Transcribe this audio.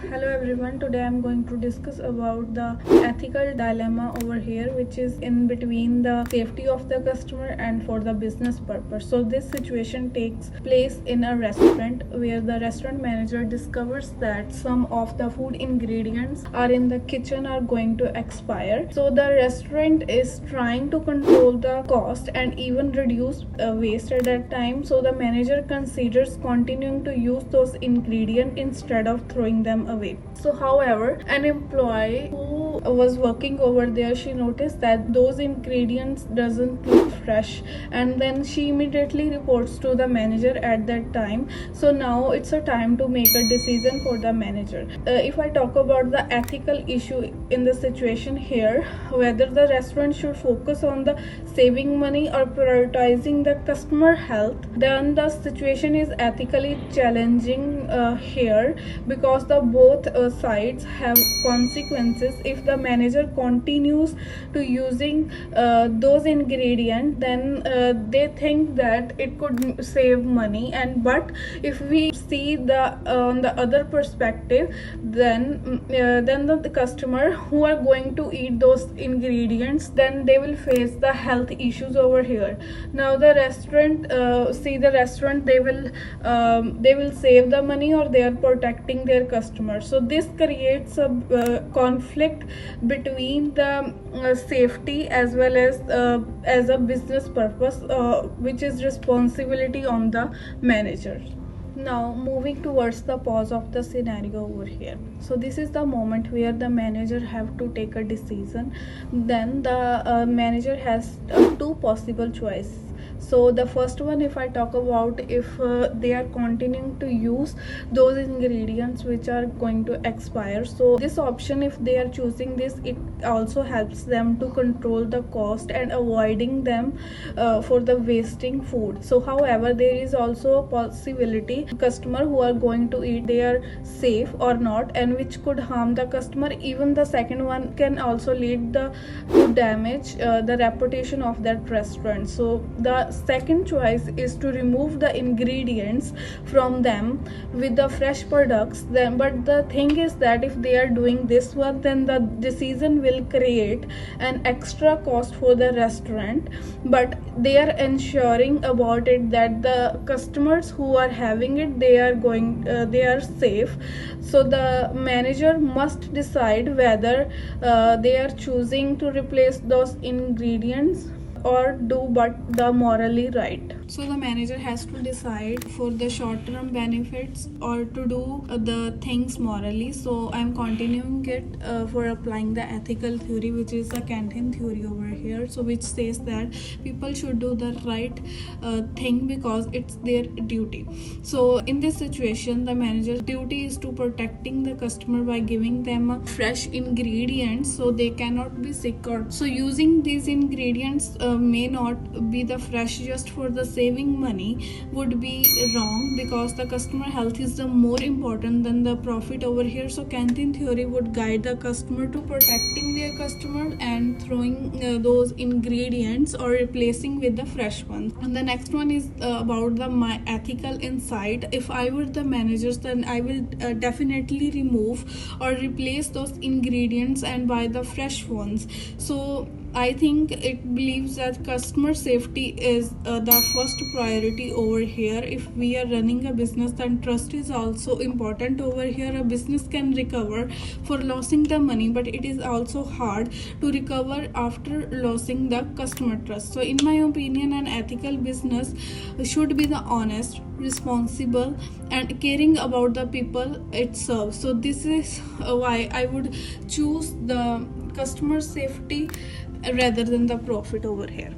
Hello everyone, today I'm going to discuss about the ethical dilemma over here, which is in between the safety of the customer and for the business purpose. So this situation takes place in a restaurant where the restaurant manager discovers that some of the food ingredients are in the kitchen are going to expire. So the restaurant is trying to control the cost and even reduce waste at that time. So the manager considers continuing to use those ingredients instead of throwing them away. So however, an employee who was working over there, she noticed that those ingredients doesn't look fresh, and then she immediately reports to the manager at that time. So now it's a time to make a decision for the manager. If I talk about the ethical issue in the situation here, whether the restaurant should focus on the saving money or prioritizing the customer health, then the situation is ethically challenging here, because the both sides have consequences. If the manager continues to using those ingredients, then they think that it could save money, and but if we see the on the other perspective, then the customer who are going to eat those ingredients, then they will face the health issues over here. Now the restaurant they will save the money, or they are protecting their customers. So this creates a conflict between the safety as well as a business purpose, which is responsibility on the manager. Now moving towards the pause of the scenario over here. So this is the moment where the manager have to take a decision. Then the manager has two possible choices. So the first one, if I talk about, if they are continuing to use those ingredients which are going to expire, so this option, if they are choosing this, it also helps them to control the cost and avoiding them for the wasting food. So however, there is also a possibility customer who are going to eat, they are safe or not, and which could harm the customer. Even the second one can also lead to damage the reputation of that restaurant. So the second choice is to remove the ingredients from them with the fresh products. Then but the thing is that if they are doing this one, then the decision will create an extra cost for the restaurant, but they are ensuring about it that the customers who are having it, they are safe. So the manager must decide whether they are choosing to replace those ingredients or do but the morally right. So the manager has to decide for the short-term benefits or to do the things morally. So I'm continuing it for applying the ethical theory, which is the canteen theory over here. So which says that people should do the right thing because it's their duty. So in this situation, the manager's duty is to protecting the customer by giving them fresh ingredients so they cannot be sick, or so using these ingredients may not be the fresh just for the saving money would be wrong, because the customer health is the more important than the profit over here. So canteen theory would guide the customer to protecting their customer and throwing those ingredients or replacing with the fresh ones. And the next one is about my ethical insight. If I were the managers, then I will definitely remove or replace those ingredients and buy the fresh ones. So I think it believes that customer safety is the first priority over here. If we are running a business, then trust is also important over here. A business can recover for losing the money, but it is also hard to recover after losing the customer trust. So in my opinion, an ethical business should be the honest, responsible, and caring about the people it serves. So this is why I would choose the customer safety rather than the profit over here.